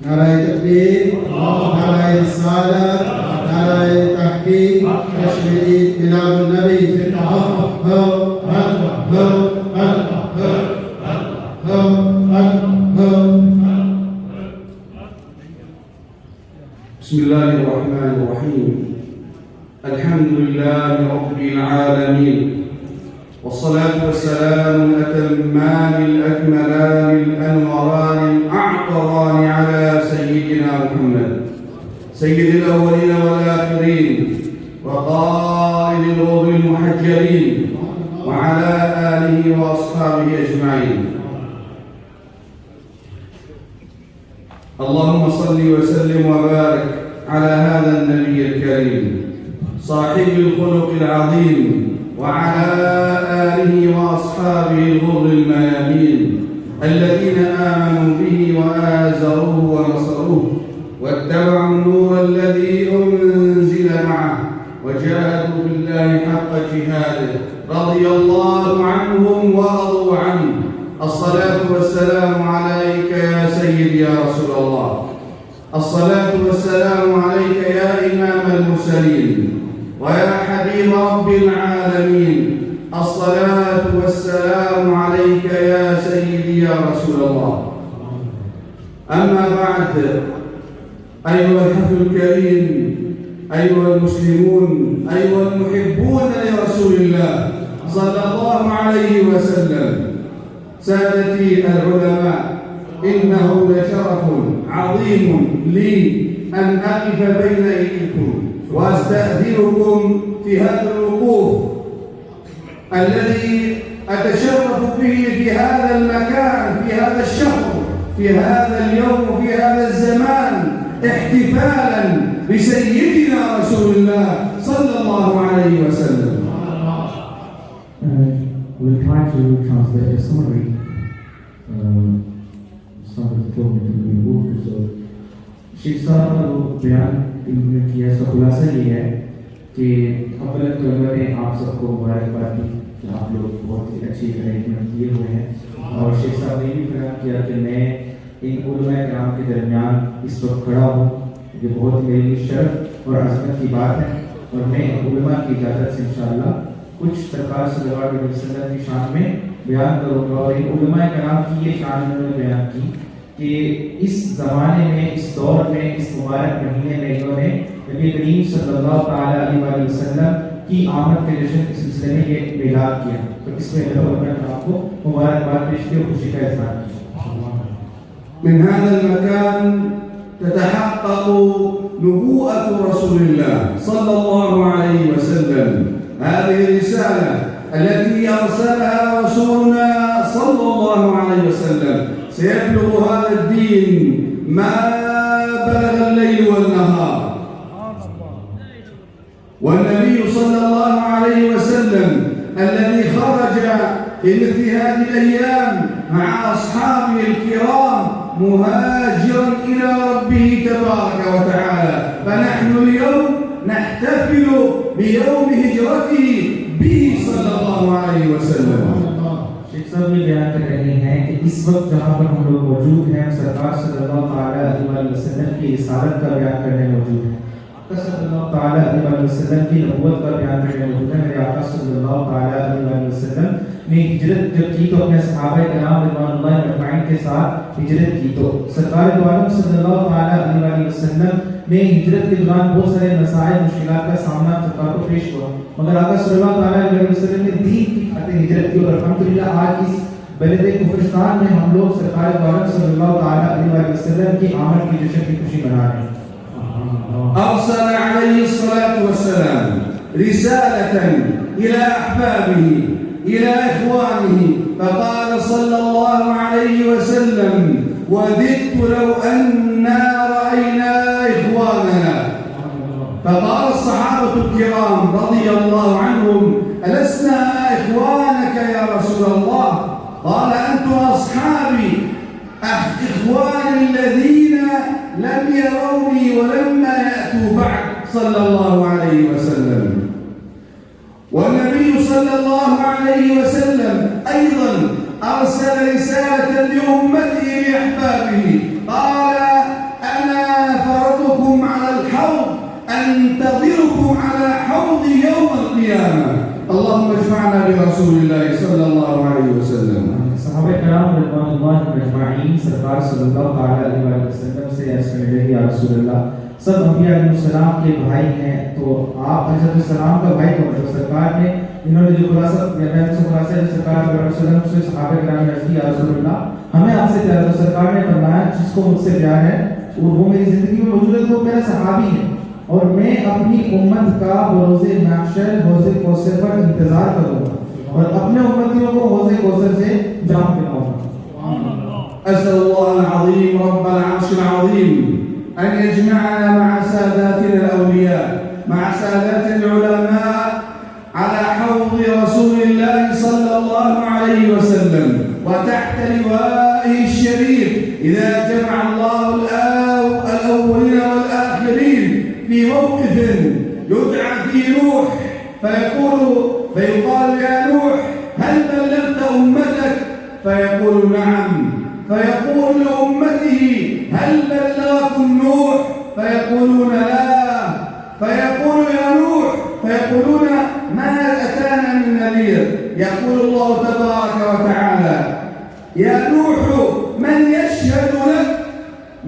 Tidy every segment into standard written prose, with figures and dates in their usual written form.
नाराए तकबीर, नाराए रिसालत, नाराए तहकीक, कश्मीरी मिलादुन नबी, बिस्मिल्लाहिर्रहमानिर्रहीम। अल्हम्दुलिल्लाहि रब्बिल आलमीन, वस्सलातु वस्सलामु अतम्मानिल अकमलानिल अनवारानिल अअतरानि अला सय्यिदिना मुहम्मद सय्यिदिल अव्वलीन वल आखिरीन व क़ाइदिल ग़ुर्रिल मुहज्जलीन व अला आलिहि व अस्हाबिहि अजमईन। اللهم صل وسلم وبارك على هذا النبي الكريم صاحب الخلق العظيم وعلى آله وأصحابه الغر الميامين الذين آمنوا به وآزروه ونصروه واتبعوا النور الذي أنزل معه وجاهدوا بالله حق جهاده رضي الله عنهم ورضوا عنه. الصلاة والسلام عليك يا سيدي يا رسول الله، الصلاة والسلام عليك يا إمام المرسلين ويا حبيب رب العالمين، الصلاة والسلام عليك يا سيدي يا رسول الله. أما بعد، أيها الحفل الكريم، أيها المسلمون، أيها المحبون لرسول الله صلى الله عليه وسلم، سادتي العلماء، إنه لشرف عظيم لي أن أقف بين أيديكم وأستأذنكم في هذا الوقوف الذي أتشرف به في هذا المكان، في هذا الشهر، في هذا اليوم، في هذا الزمان، احتفالا بسيدنا رسول الله صلى الله عليه وسلم. We'll try to translate a summary. Somebody told me to be moved, so Sheikh साहब का जो बयान इन्होंने किया उसका खुलासा ये है कि अव्वल तो मैंने आप सबको मुबारकबाद दी कि आप लोग बहुत ही अच्छी अरेंजमेंट किए हुए हैं, और शेख साहब ने भी बयान किया कि मैं इन उलमाए किराम के दरमियान इस वक्त खड़ा हूँ, ये बहुत ही मेरे लिए शर्फ और अज़मत की बात है, और मैं उलमा की इजाज़त से इंशाअल्लाह कुछ सरकार सल्लल्लाहु अलैहि वसल्लम की शान में बयान करूँगा। और इन उलमाए किराम की ये शान उन्होंने बयान की कि इस ज़माने में, इस दौर में, इस मुबारक महीने में इन्होंने नबी करीम सल्लल्लाहु अलैहि वसल्लम की आमद के जश्न के सिलसिले में ये ऐलान किया, तो इसमें आपको मुबारकबाद पेश की और खुशी का इज़हार किया। من هذا المكان تتحقق نبوءة رسول الله صلى الله عليه وسلم. هذه الرسالة التي أرسلها رسولنا صلى الله عليه وسلم سيبلغ هذا الدين ما بلغ الليل والنهار، والنبي صلى الله عليه وسلم الذي خرج في مثل هذه الأيام مع أصحابه الكرام مهاجرا إلى ربه تبارك وتعالى، فنحن اليوم نحتفل بيوم هجرته به صلى الله عليه وسلم. शेख साहब ये बयान कर रहे हैं कि इस वक्त जहाँ पर हम लोग मौजूद हैं, सरकार सल्लल्लाहु अलैहि वसल्लम की रिसालत का बयान करने मौजूद हैं, आका सल्लल्लाहु अलैहि वसल्लम की नबूवत का बयान करने मौजूद है। मेरे आका सल्लल्लाहु अलैहि वसल्लम ने हिजरत जब की तो अपने सहाबा किराम रिज़वानुल्लाह अजमईन के साथ हिजरत की, तो सरकार दो आलम सल्लल्लाहु अलैहि वसल्लम ने हिजरत के दौरान बहुत सारे मसाइल मुश्किलात का सामना सरकार को पेश हुआ, मगर आका सल्लल्लाहु अलैहि वसल्लम ने दीन की खातिर हिजरत की, और अल्हम्दुलिल्लाह आज इस बलद कुफरिस्तान में हम लोग सरकार दो आलम सल्लल्लाहु अलैहि वसल्लम की आमद की जश्न की खुशी मना रहे हैं। أرسل عليه الصلاة والسلام رسالة إلى أحبابه، إلى إخوانه، فقال صلى الله عليه وسلم: وددت لو أنا رأينا إخواننا. فقال الصحابة الكرام رضي الله عنهم: ألسنا إخوانك يا رسول الله؟ قال: أنتم أصحابي، إخواني الذين لم يروني ولما يأتوا بعد صلى الله عليه وسلم. والنبي صلى الله عليه وسلم أيضا أرسل رسالة لأمته لأحبابه، قال: القيامة. اللهم اجمعنا برسول الله صلى الله عليه وسلم. सहाबा कराम रज़ियल्लाहु अजमईन सरकार सल्लल्लाहु अलैहि वसल्लम से अर्ज़ करने लगे, या रसूल अल्लाह, सब अंबिया अलैहिस्सलाम के भाई हैं, तो आप हज़रत सलाम का भाई कौन है? सरकार ने इन्होंने जो खुलासा सरकार से सहाबा कराम ने अर्ज़ किया, या रसूल अल्लाह, हमें आपसे प्यार है। तो सरकार ने फरमाया, जिसको मुझसे प्यार है और वो मेरी जिंदगी में मौजूद है, तो मेरा सहाबी है, और मैं अपनी उम्मत का रोज़े महशर हौज़े कौसर पर इंतजार करूंगा और अपने उम्मतियों को हौज़े कौसर से जाम पिलाऊंगा। أسأل الله العظيم رب العرش العظيم أن يجمعنا مع ساداتنا الأولياء، مع سادات العلماء على حوض رسول الله صلى الله عليه وسلم وتحت لوائه الشريف، إذا جمع الله الأولين والآخرين في موقف يدعى فيه نوح فيقال يا نوح هل بلغت أمتك؟ فيقول نعم. فيقول لأمته هل بلغكم نوح؟ فيقولون لا. فيقول يا نوح، فيقولون ما أتانا من نذير. يقول الله تبارك وتعالى يا نوح من يشهد لك؟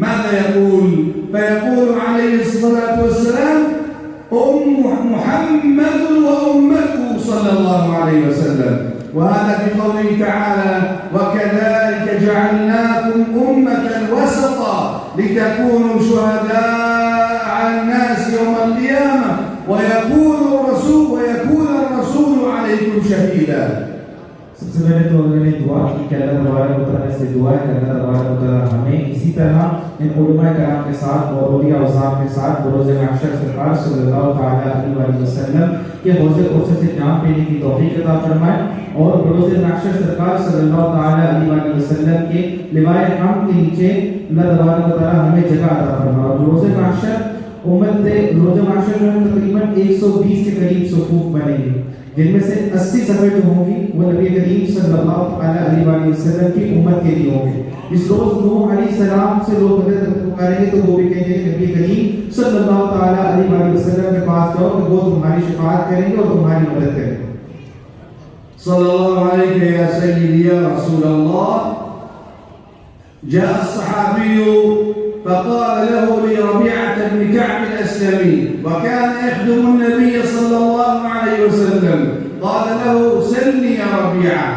ماذا يقول؟ فيقول عليه الصلاة والسلام محمد وأمته صلى الله عليه وسلم. وهذا في قوله تعالى وكذلك جعلناكم أمة وسطا لتكونوا شهداء على الناس يوم القيامة ويكون الرسول عليكم شهيدا. सबसे पहले तो उन्होंने दुआ की कि अल्लाह तबारक व तआला से दुआ है कि अल्लाह तबारक व तआला हमें इसी तरह इन उलमा कराम के साथ और औलिया उज़ाम के साथ बरोज़े महशर सरकार सल्लल्लाहु अलैहि वसल्लम के हौज़े कौसर से जाम पीने की तौफीक अता फरमाए और बरोज़े महशर सरकार सल्लल्लाहु अलैहि वसल्लम के लिवाए हम के नीचे अल्लाह तबारक व तआला हमें जगह अता फरमाए। और रोज़े महशर रोज़े महशर में तकरीबन 120 के करीब सुफ़ूफ़ बनेंगे, जिनमें से 80 सफ़े जो होंगी वो नबी करीम सल्लल्लाहु अलैहि वसल्लम की उम्मत के लिए होंगे। इस रोज़ नूह अलैहिस्सलाम से लोग मदद पुकारेंगे तो वो भी कहेंगे नबी करीम सल्लल्लाहु अलैहि वसल्लम के पास जाओ कि वो तुम्हारी शफाअत करेंगे और तुम्हारी मदद करेंगे। सल्लल्लाहु अलैहि या सय्यदी या रसूल अल्लाह। جاء الصحابي فقال له لربيعة بن كعب الأسلمي وكان يخدم النبي صلى الله عليه وسلم، قال له سلني يا ربيعة.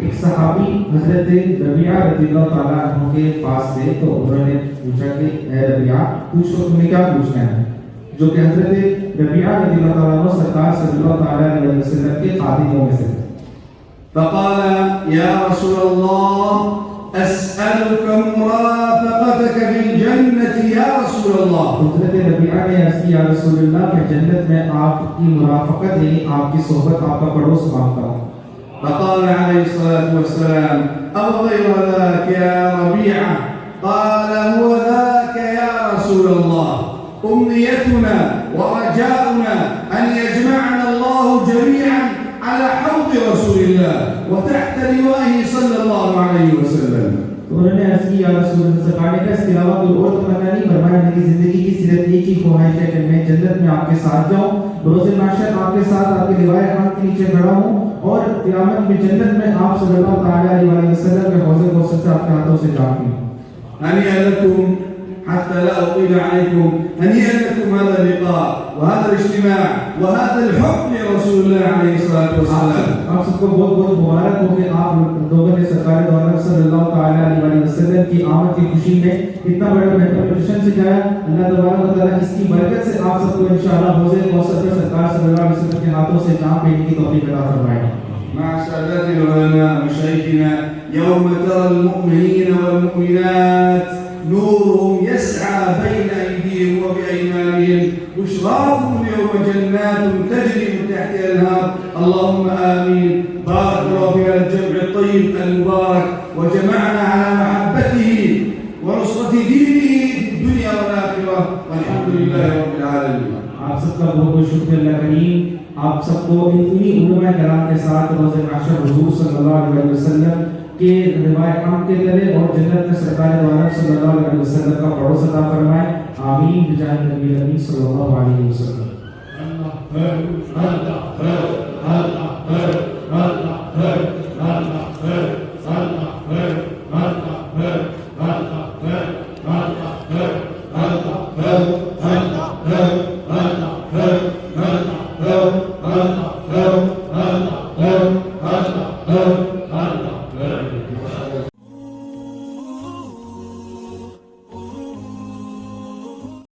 एक सहाबी हजरत रबिया रज़ियल्लाहु ताला अन्हु के पास थे, तो उन्होंने पूछा कि ए रबिया पूछो तुम्हें क्या पूछना है, जो कि हजरत रबिया रज़ियल्लाहु ताला अन्हु सरकार सल्लल्लाहु अलैहि वसल्लम के खादिमों में से थे। فقال يا رسول الله أسألك مرافقتك في الجنة يا رسول الله. हजरत रबिया ने अर्ज़ की, या रसूल अल्लाह, मैं जन्नत में आपकी मुराफकत यानी आपकी सोहबत, आपका पड़ोस मांगता हूँ। فقال عليه الصلاة والسلام أو غير ذاك يا ربيعة؟ قال هو ذاك يا رسول الله. أمنيتنا ورجاؤنا أن يجمعنا الله جميعا على حوض رسول الله وتحت لوائه صلى الله عليه وسلم. तो उन्होंने अर्ज़ की, या रसूल अल्लाह, सरकार ने कहा इसके अलावा कोई और तमन्ना नहीं। फरमाया मेरी जिंदगी की सिर्फ एक ही ख्वाहिश है कि मैं जन्नत में आपके साथ जाऊं, रोज़े महशर आपके साथ आपके लिवाए हम के नीचे खड़ा हूं और क़यामत में जन्नत में आप सल्लल्लाहु अलैहि वसल्लम के हौज़े कौसर से आपके हाथों से जाम पीऊं। هنيئا لكم حتى لا أطيل عليكم، هنيئا لكم هذا اللقاء وهذا الاجتماع وهذا الحب لرسول الله عليه الصلاة والسلام. आप सबको बहुत बहुत मुबारक हो कि आप लोगों ने सरकार दो आलम सल्लल्लाहु अलैहि वसल्लम की आमद की खुशी में इतना बड़ा महफिल जश्न सजाया। अल्लाह तबारक व तआला इसकी बरकत से आप सबको इंशाअल्लाह हौज़े कौसर पर सरकार सल्लल्लाहु अलैहि वसल्लम के हाथों से जाम पीने की तौफीक अता फरमाए। مع سادات العلماء مشايخنا يوم ترى المؤمنين والمؤمنات نورهم يسعى بين أيديهم وبأيمانهم بشراكم اليوم جنات تجري من تحتها الأنهار. اللهم آمين. بارك الله في الجمع الطيب المبارك وجمعنا على محبته ونصرة دينه في الدنيا والآخرة والحمد لله رب العالمين. आप सबका बहुत बहुत शुक्रिया अल्लाह करीम, आप सबको इन्हीं उलमा कराम के साथ रोज़े महशर हुजूर सल्लल्लाहु अलैहि वसल्लम के रिवायत हम के तले और जन्नत में सरकार दो आलम सल्लल्लाहु अलैहि वसल्लम का पड़ोस अता फरमाए। आमीन बिजाह नबी सल्लल्लाहु अलैहि वसल्लम। Allah